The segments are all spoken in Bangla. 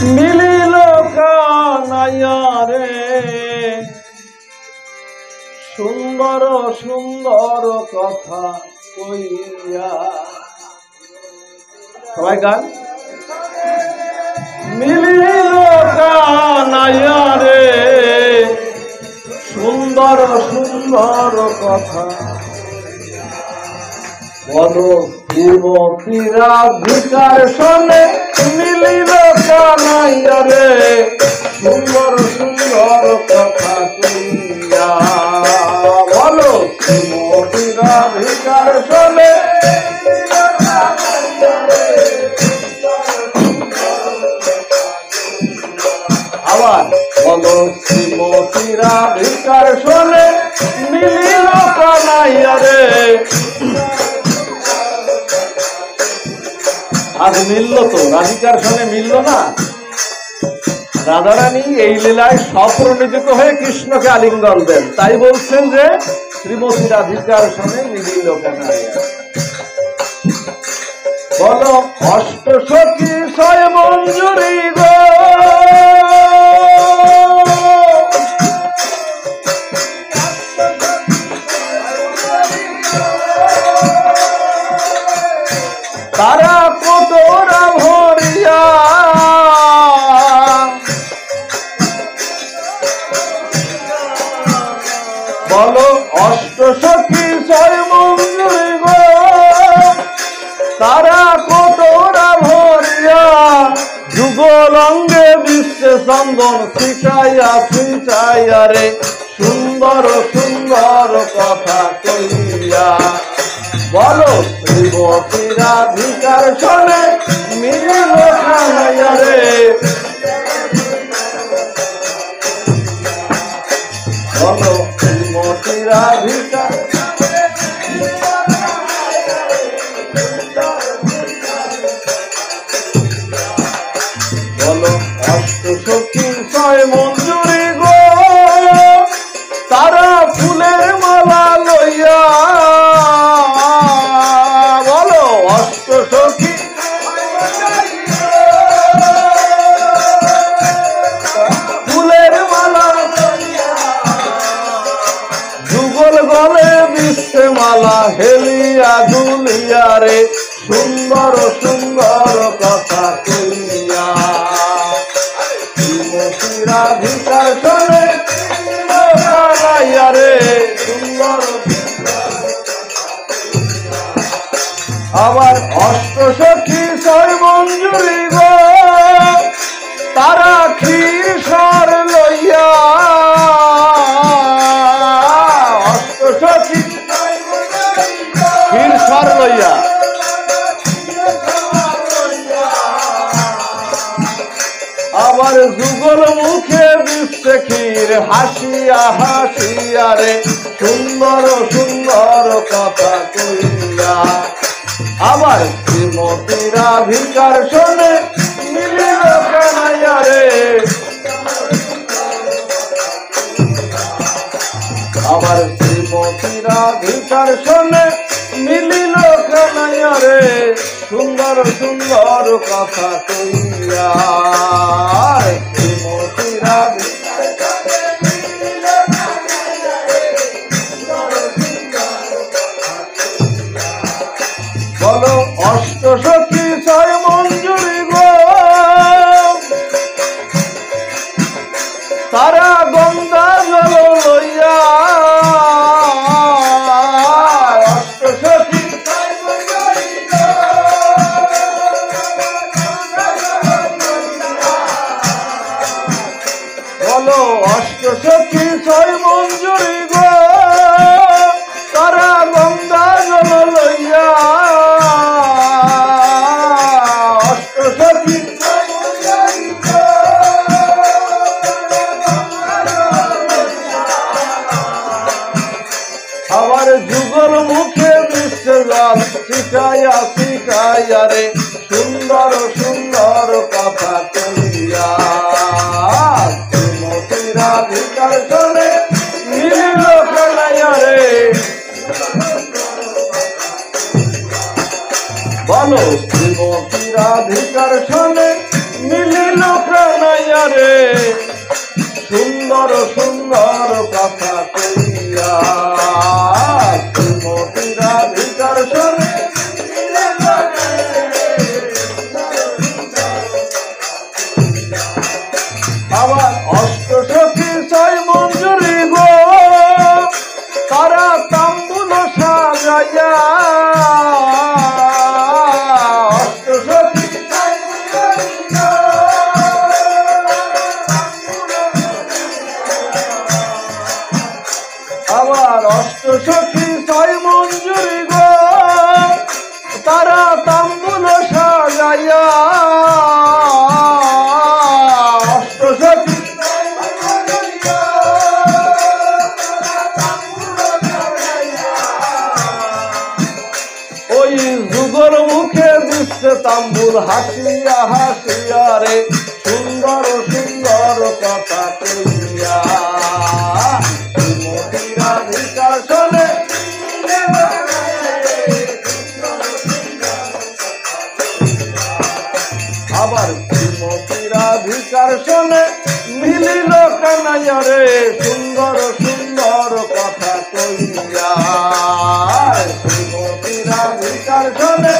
মিলিল কানাইয়া রে সুন্দর সুন্দর কথা কইয়া। সবাই গান। মিলিল কানাইয়া রে সুন্দর সুন্দর কথা বলো শ্রীমতীরা ভিকার শোনে। মিলিল কানাইয়া রে সুন্দর সুন্দর কথা কইয়া। বলো শ্রীমতীরা ভিকার শোনে। আবার বলো শ্রীমতীরা ভিকার শোনে। মিলিল কানাইয়া রে। আজ মিলল তো, রাধিকার সঙ্গে মিলল না। রাধারানী এই লীলায় স্বপ্রণোদিত হয়ে কৃষ্ণকে আলিঙ্গন দেন, তাই বলছেন যে শ্রীমতী রাধিকার সঙ্গে মিলিল কানাইয়া। বলো অষ্ট সখী ছয় মঞ্জুরি গো তারা কতরা ভরিয়া। বলো অষ্ট সখী ছয় মঞ্জুরি গো তারা কতরা ভরিয়া। যুগল অঙ্গে বিশ্বে চন্দন ছিটাইয়া ছিটাইয়া রে সুন্দর সুন্দর কথা কইয়া। বলো শ্রীমতী রাধিকার শোনে। মিলিল কানাইয়া রে। বলো শ্রীমতী রাধিকা। বলো অষ্ট সখী ছয় মঞ্জুরি গো তারা ফুলের মালা লইয়া। বলো অষ্ট সখী ফুলের মালা যুগল গলে বিশ্বে মালা হেলিয়া দুলিয়া রে সুন্দর সুন্দর কথা কইয়া। শ্রীমতী রাধিকার শোনে কানাইয়া রে সুন্দর। আবার অষ্ট সখী ছয় মঞ্জুরি গো তারা ক্ষীর সর লইয়া। অষ্ট সখী ক্ষীর সর লইয়া। আবার যুগল মুখে বিশ্বে ক্ষীর হাসিয়া হাসিয়া রে সুন্দর সুন্দর কথা কইয়া। আবার শ্রীমতী রাধিকার শোনে। মিলিল কানাইয়া রে। আবার শ্রীমতী রাধিকার শোনে। মিলিল কানাইয়া রে সুন্দর সুন্দর কথা কইয়া। শ্রীমতী রাধিকা। বলো অষ্ট সখী ছয় মঞ্জুরি গো তারা গঙ্গা জল লইয়া। অষ্ট সখী বলো অষ্ট সখী ছয় মঞ্জুরি গো তারা গঙ্গা জল লইয়া। অষ্ট সখী আবার যুগল মুখে বিশ্বে জল ছিটাইয়া ছিটাইয়া রে সুন্দর সুন্দর কথা কইয়া। শ্রীমতী রাধিকার শোনে। মিলিল কানাইয়া রে। বলো শ্রীমতী রাধিকার শোনে। মিলিল বকুল হাসিয়া হাসিয়া রে সুন্দর সুন্দর কথা কইয়া শ্রীমতী রাধিকার শোনে আবার শ্রীমতী রাধিকার শোনে মিলিল কানাইয়া রে সুন্দর সুন্দর কথা কইয়া শ্রীমতী রাধিকার শোনে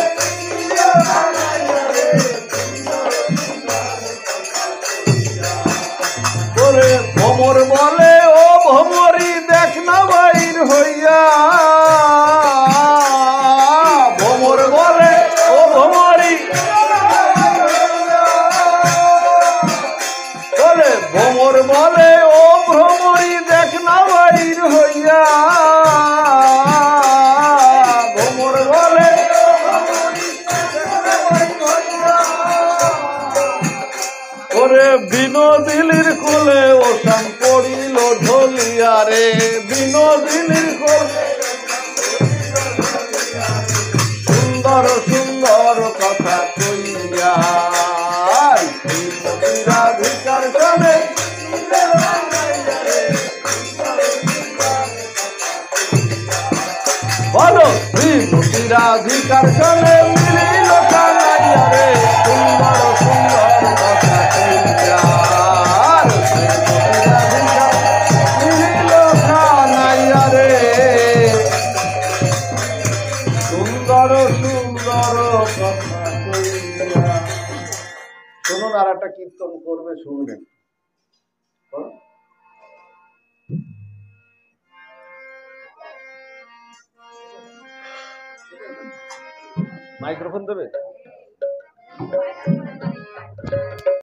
বলে ভ্রমর বলে ও ভ্রমরি দেখ না বাইর হইয়া ভ্রমর বলে ও ভ্রমরি বলে ভ্রমর বলে ও ভ্রমরি দেখ না বাইর হইয়া ভ্রমর বলে ওরে বিনোদিনীর কোলে ওসান পড়িল ঢলিয়া রে বিনোদিনীর কোলে সুন্দর সুন্দর কথা কইয়া শ্রীমতী রাধিকার শোনে বলো শ্রীমতী রাধিকার শোনে মিলিল কানাইয়া রে সুন্দর সুন্দর কথা কইয়া শ্রীমতী রাধিকার মিলিল কানাইয়া রে সুন্দর সুন্দর কথা কইয়া। শুনুন আর একটা কীর্তন করবে শুনবেন। মাইক্রোফোন দেবে।